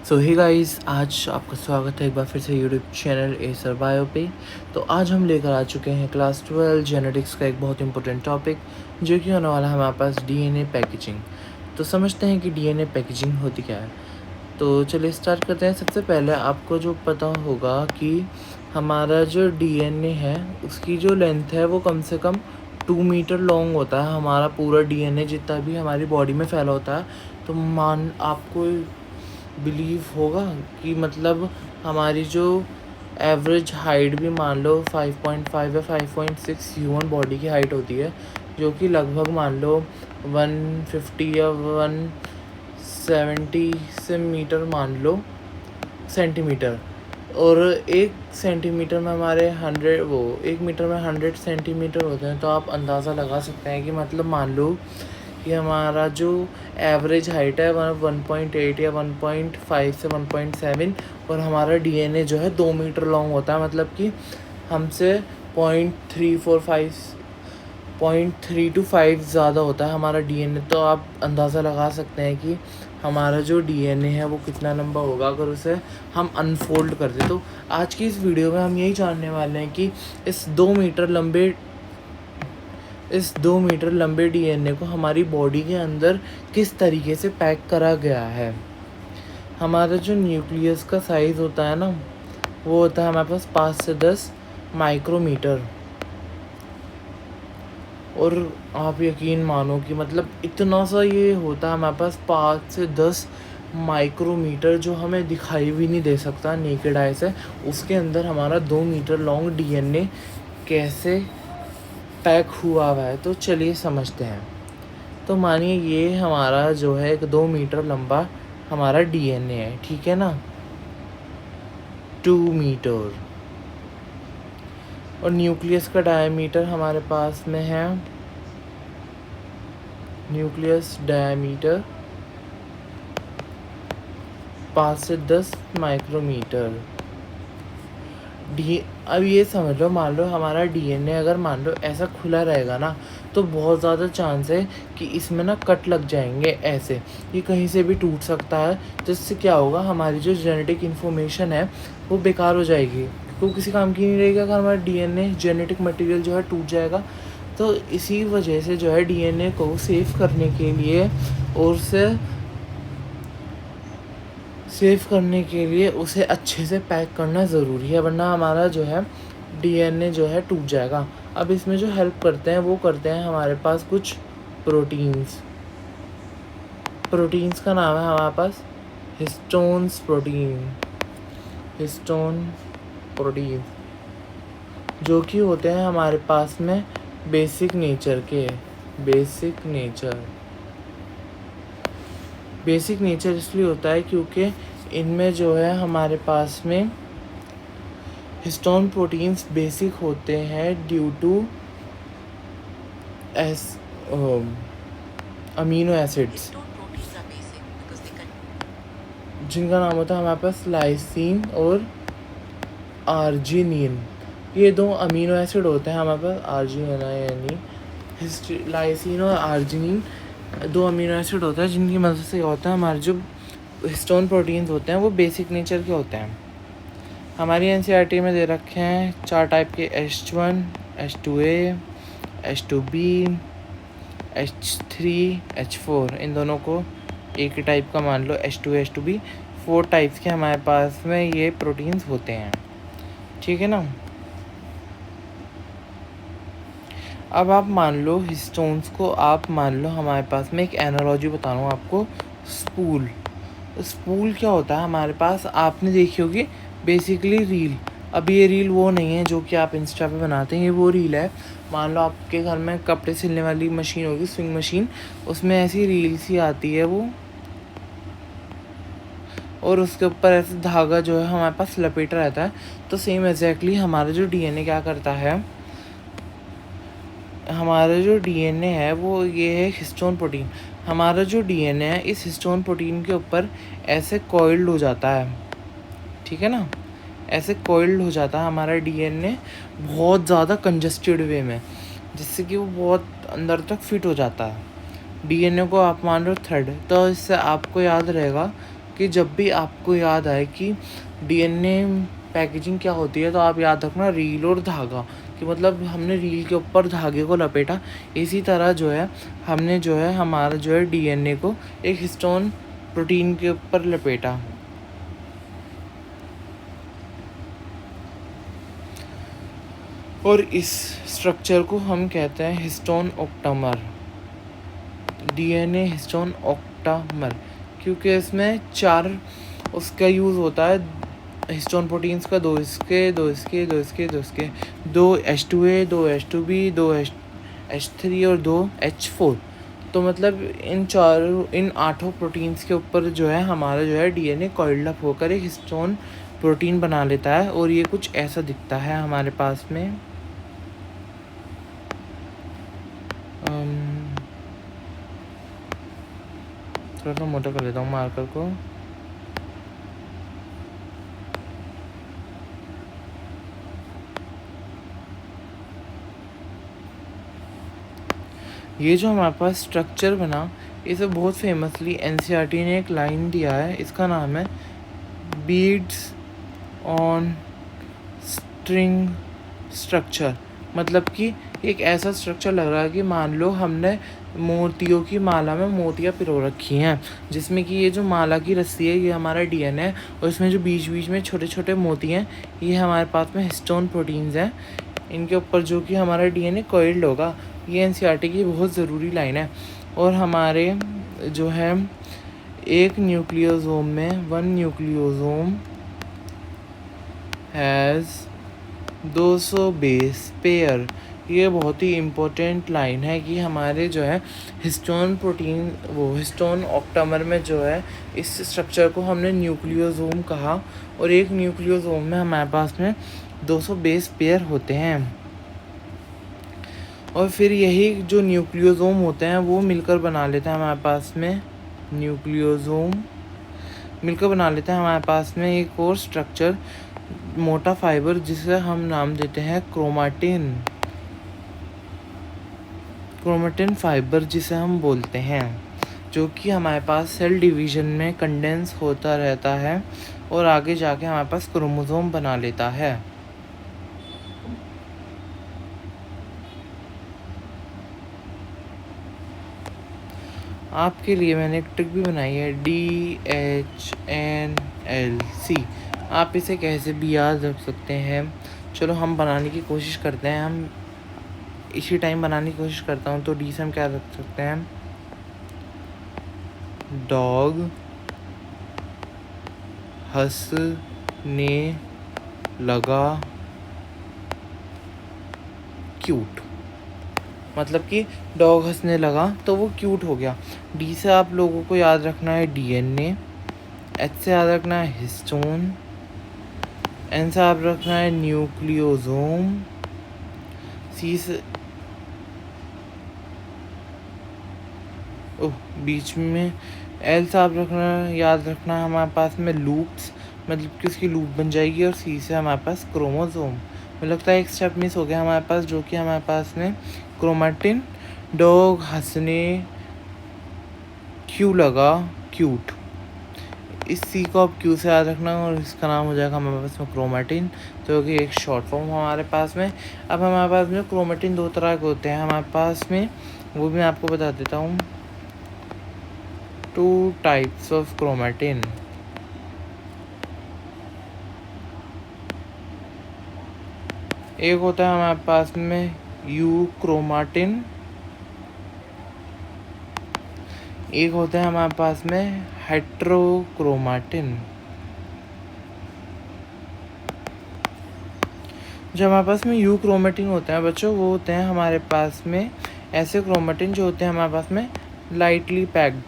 सो hey guys, आज आपका स्वागत है एक बार फिर से यूट्यूब चैनल एसर बायो पे। तो आज हम लेकर आ चुके हैं क्लास 12 जेनेटिक्स का एक बहुत इंपॉर्टेंट टॉपिक, जो कि होने वाला है हमारे पास डीएनए पैकेजिंग। तो समझते हैं कि डीएनए पैकेजिंग होती क्या है। तो चलिए स्टार्ट करते हैं। सबसे पहले आपको जो पता होगा कि हमारा जो डीएनए है उसकी जो लेंथ है वो कम से कम 2 मीटर लॉन्ग होता है। हमारा पूरा डीएनए जितना भी हमारी बॉडी में फैला होता है, तो मान आपको बिलीव होगा कि मतलब हमारी जो एवरेज हाइट भी मान लो 5.5 या 5.6 ह्यूमन बॉडी की हाइट होती है, जो कि लगभग मान लो 150 या 170 से मीटर मान लो सेंटीमीटर। और 1 सेंटीमीटर में हमारे 1 मीटर में 100 सेंटीमीटर होते हैं। तो आप अंदाज़ा लगा सकते हैं कि मतलब मान लो कि हमारा जो एवरेज हाइट है वह 1.8 या 1.5 से 1.7, और हमारा डीएनए जो है 2 मीटर लॉन्ग होता है। मतलब कि हमसे 0.3 to 5 ज़्यादा होता है हमारा डीएनए। तो आप अंदाज़ा लगा सकते हैं कि हमारा जो डीएनए है वो कितना लंबा होगा अगर उसे हम अनफोल्ड कर दें। तो आज की इस वीडियो में हम यही जानने वाले हैं कि इस 2 मीटर लंबे डीएनए को हमारी बॉडी के अंदर किस तरीके से पैक करा गया है। हमारा जो न्यूक्लियस का साइज़ होता है ना, वो होता है हमारे पास 5 से 10 माइक्रोमीटर। और आप यकीन मानो कि मतलब इतना सा ये होता है हमारे पास 5 से 10 माइक्रोमीटर, जो हमें दिखाई भी नहीं दे सकता नेकेड आई से। उसके अंदर हमारा 2 मीटर लॉन्ग डीएनए कैसे पैक हुआ हुआ है, तो चलिए समझते हैं। तो मानिए ये हमारा जो है एक 2 मीटर लंबा हमारा डीएनए है, ठीक है ना, 2 मीटर। और न्यूक्लियस का डायमीटर हमारे पास में है, न्यूक्लियस डायमीटर 5 से 10 माइक्रोमीटर। अब ये समझ लो, मान लो हमारा डीएनए अगर मान लो ऐसा खुला रहेगा ना, तो बहुत ज़्यादा चांस है कि इसमें ना कट लग जाएंगे ऐसे, ये कहीं से भी टूट सकता है। जिससे क्या होगा, हमारी जो जेनेटिक इन्फॉर्मेशन है वो बेकार हो जाएगी, क्योंकि किसी काम की नहीं रहेगी अगर हमारा डीएनए जेनेटिक मटेरियल जो है टूट जाएगा। तो इसी वजह से जो है डीएनए को सेव करने के लिए और उसे अच्छे से पैक करना ज़रूरी है, वरना हमारा जो है डीएनए जो है टूट जाएगा। अब इसमें जो हेल्प करते हैं वो करते हैं हमारे पास कुछ प्रोटीन्स का नाम है हमारे पास हिस्टोन प्रोटीन, जो कि होते हैं हमारे पास में बेसिक नेचर इसलिए होता है क्योंकि इनमें जो है हमारे पास में हिस्टोन प्रोटीन्स बेसिक होते हैं ड्यू टू अमीनो एसिड्स, जिनका नाम होता है हमारे पास लाइसिन और आर्जिनिन। ये 2 अमीनो एसिड होते हैं हमारे पास, यानी लाइसिन और आर्जिनिन 2 अमीनो एसिड होते हैं, जिनकी मदद से होता है हमारे जो हिस्टोन प्रोटीन्स होते हैं वो बेसिक नेचर के होते हैं। हमारी एनसीईआरटी में दे रखे हैं 4 टाइप के, H1, H2A, H2B, H3, H4। इन दोनों को एक ही टाइप का मान लो, H2A, H2B। 4 टाइप्स के हमारे पास में ये प्रोटीन्स होते हैं, ठीक है ना। अब आप मान लो हिस्टोन्स को, आप मान लो हमारे पास में एक एनालॉजी बता रहा हूँ आपको, स्पूल क्या होता है हमारे पास, आपने देखी होगी बेसिकली रील। अब ये रील वो नहीं है जो कि आप इंस्टा पे बनाते हैं, ये वो रील है, मान लो आपके घर में कपड़े सिलने वाली मशीन होगी, स्विंग मशीन, उसमें ऐसी रील सी आती है वो, और उसके ऊपर ऐसे धागा जो है हमारे पास लपेटा रहता है। तो सेम एग्जैक्टली हमारा जो डीएनए क्या करता है, हमारा जो डीएनए है वो ये है हिस्टोन प्रोटीन। हमारा जो डीएनए है इस हिस्टोन प्रोटीन के ऊपर ऐसे कॉइल्ड हो जाता है, ठीक है ना, ऐसे कॉइल्ड हो जाता है हमारा डीएनए बहुत ज़्यादा कंजस्टेड वे में, जिससे कि वो बहुत अंदर तक फिट हो जाता है। डीएनए को आप मान लो थ्रेड, तो इससे आपको याद रहेगा कि जब भी आपको याद आए कि डीएनए पैकेजिंग क्या होती है तो आप याद रखना रील और धागा, कि मतलब हमने रील के ऊपर धागे को लपेटा। इसी तरह जो है हमने जो है हमारा जो है डीएनए को एक हिस्टोन प्रोटीन के ऊपर लपेटा। और इस स्ट्रक्चर को हम कहते हैं histone octamer, DNA histone octamer, क्योंकि इसमें 4 उसका यूज़ होता है हिस्टोन प्रोटीन्स का, 2 इसके 2 इसके 2 इसके 2 इसके, 2 H2A 2 H2B 2 H3 और 2 H4। तो मतलब इन 8 प्रोटीन्स के ऊपर जो है हमारा जो है डीएनए कॉइल्ड अप होकर एक हिस्टोन प्रोटीन बना लेता है। और ये कुछ ऐसा दिखता है हमारे पास में। थोड़ा सा मोटा कर लेता हूँ मार्कर को। ये जो हमारे पास स्ट्रक्चर बना, इसे बहुत फेमसली एनसीईआरटी ने एक लाइन दिया है, इसका नाम है बीड्स ऑन स्ट्रिंग स्ट्रक्चर। मतलब कि एक ऐसा स्ट्रक्चर लग रहा है कि मान लो हमने मोतियों की माला में मोतियाँ पिरो रखी हैं, जिसमें कि ये जो माला की रस्सी है ये हमारा डीएनए है, और इसमें जो बीच बीच में छोटे छोटे मोती हैं ये हमारे पास में हिस्टोन प्रोटीन्स हैं, इनके ऊपर जो कि हमारा डीएनए कॉइल्ड होगा। ये एनसीईआरटी की बहुत ज़रूरी लाइन है। और हमारे जो है एक न्यूक्लियोसोम में 1 न्यूक्लियोसोम हैज़ 200 बेस पेयर। ये बहुत ही इम्पोर्टेंट लाइन है कि हमारे जो है हिस्टोन प्रोटीन वो हिस्टोन ऑक्टामर में जो है इस स्ट्रक्चर को हमने न्यूक्लियोसोम कहा, और एक न्यूक्लियोसोम में हमारे पास में 200 बेस पेयर होते हैं। और फिर यही जो न्यूक्लियोसोम होते हैं वो मिलकर बना लेते हैं हमारे पास में न्यूक्लियोसोम मिलकर बना लेते हैं हमारे पास में एक और स्ट्रक्चर, मोटा फाइबर, जिसे हम नाम देते हैं क्रोमाटिन। क्रोमाटिन फाइबर जिसे हम बोलते हैं, जो कि हमारे पास सेल डिवीज़न में कंडेंस होता रहता है और आगे जाके हमारे पास क्रोमोसोम बना लेता है। आपके लिए मैंने एक ट्रिक भी बनाई है, DHNL-C। आप इसे कैसे भी याद रख सकते हैं। चलो हम बनाने की कोशिश करते हैं, हम इसी टाइम बनाने की कोशिश करता हूँ। तो डी से हम क्या रख सकते हैं, डॉग हंसने लगा क्यूट, मतलब कि डॉग हंसने लगा तो वो क्यूट हो गया। डी से आप लोगों को याद रखना है डीएनए, एच से याद रखना है हिस्टोन, एन से आप रखना है न्यूक्लियोसोम, सी से बीच में एल से आप याद रखना है हमारे पास में लूप्स, मतलब कि उसकी लूप बन जाएगी। और सी से हमारे पास क्रोमोसोम। मुझे लगता है एक स्टेप मिस हो गया हमारे पास, जो कि हमारे पास में क्रोमाटिन, डॉग हंसने क्यों लगा क्यूट, इस सी को आप क्यू से याद रखना और इसका नाम हो जाएगा हमारे पास में क्रोमाटिन, जो कि एक शॉर्ट फॉर्म हमारे पास में। अब हमारे पास में क्रोमाटिन 2 तरह के होते हैं हमारे पास में, वो भी मैं आपको बता देता हूँ। 2 टाइप्स ऑफ क्रोमाटिन। एक होता है हमारे पास में यू क्रोमाटिन, एक होता है हमारे पास में हेट्रोक्रोमाटिन। जो हमारे पास में यू क्रोमेटिन होता है बच्चों, वो होते हैं हमारे पास में ऐसे क्रोमेटिन जो होते हैं हमारे पास में लाइटली पैक्ड,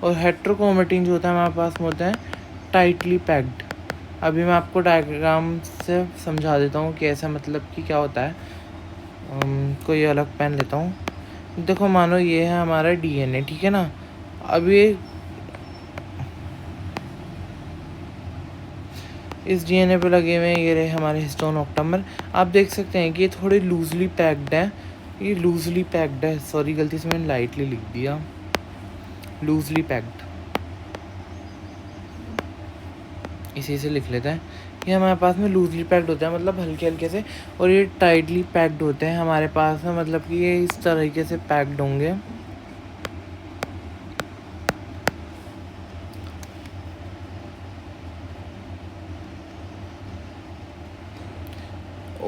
और हेट्रोक्रोमेटिन जो होता है हमारे पास में होता है टाइटली पैक्ड। अभी मैं आपको डायग्राम से समझा देता हूँ कि ऐसा मतलब कि क्या होता है। कोई अलग पेन लेता हूँ। देखो मानो ये है हमारा डीएनए, ठीक है ना। अब ये इस डीएनए पे लगे हुए ये रहे हमारे हिस्टोन ऑक्टामर। आप देख सकते हैं कि ये थोड़े लूजली पैक्ड है, ये लूजली पैक्ड है, सॉरी गलती से मैंने लाइटली लिख दिया, लूजली पैक्ड, इसी से लिख लेते हैं। ये हमारे पास में लूजली पैक्ड होता है मतलब हल्के हल्के से, और ये टाइटली पैक्ड होते हैं हमारे पास में, मतलब कि ये इस तरीके से पैक्ड होंगे।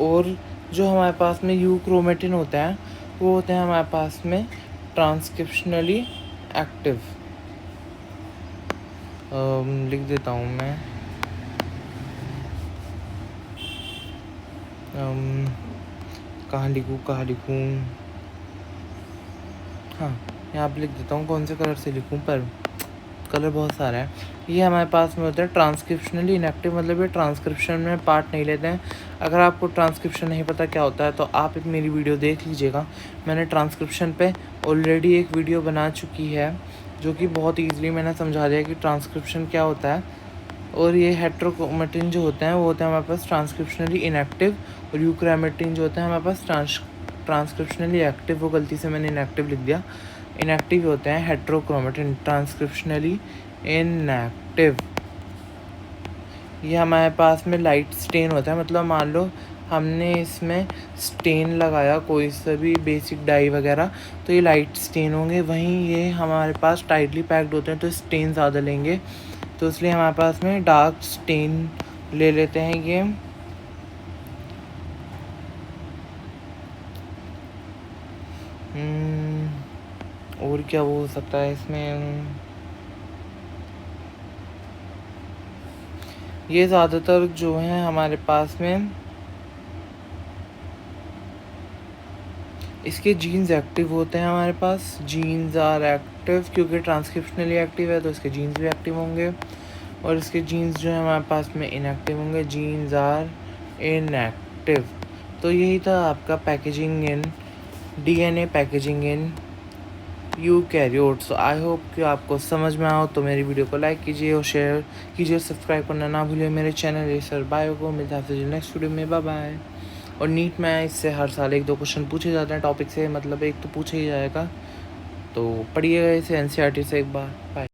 और जो हमारे पास में यूक्रोमेटिन होता है वो होते हैं हमारे पास में ट्रांसक्रिप्शनली एक्टिव। लिख देता हूँ मैं, कहाँ लिखूँ, हाँ यहाँ पे लिख देता हूँ, कौन से कलर से लिखूँ, पर कलर बहुत सारा है। ये हमारे पास में होता है ट्रांसक्रिप्शनली इनएक्टिव, मतलब ये ट्रांसक्रिप्शन में पार्ट नहीं लेते हैं। अगर आपको ट्रांसक्रिप्शन नहीं पता क्या होता है तो आप एक मेरी वीडियो देख लीजिएगा, मैंने ट्रांसक्रिप्शन पे ऑलरेडी एक वीडियो बना चुकी है जो कि बहुत ईजिली मैंने समझा दिया कि ट्रांसक्रिप्शन क्या होता है। और ये हेट्रोक्रोमेटिन जो होते हैं वो होते हैं हमारे पास ट्रांसक्रिप्शनली इनएक्टिव, और यूक्रोमेटिन जो होते हैं हमारे पास ट्रांसक्रिप्शनली एक्टिव, वो गलती से मैंने इनएक्टिव लिख दिया, इनएक्टिव होते हैं हेट्रोक्रोमेटिन, ट्रांसक्रिप्शनली इनएक्टिव। ये हमारे पास में लाइट स्टेन होता है, मतलब मान लो हमने इसमें स्टेन लगाया कोई सा भी बेसिक डाई वगैरह, तो ये लाइट स्टेन होंगे। वहीं ये हमारे पास टाइटली पैक्ड होते हैं तो स्टेन ज़्यादा लेंगे, तो इसलिए हमारे पास में डार्क स्टेन ले लेते हैं ये। और क्या वो हो सकता है इसमें, ये ज़्यादातर जो है हमारे पास में इसके जीन्स एक्टिव होते हैं, हमारे पास जीन्स आर एक्टिव, क्योंकि ट्रांसक्रिप्शनली एक्टिव है तो इसके जीन्स भी एक्टिव होंगे, और इसके जीन्स जो है हमारे पास में इनएक्टिव होंगे, जीन्स आर इनएक्टिव। तो यही था आपका packaging in DNA, packaging in eukaryotes. So I hope कि आपको समझ में आओ, तो मेरी वीडियो को लाइक कीजिए और शेयर कीजिए, सब्सक्राइब करना ना भूलिए मेरे चैनल एसर बायो को। मिलता है आपसे नेक्स्ट वीडियो में, बाय बाय। और नीट में इससे हर साल 1-2 क्वेश्चन पूछे जाते हैं टॉपिक से, मतलब एक तो पूछा ही जाएगा, तो पढ़िएगा इसे एनसीईआरटी से एक बार। बाय।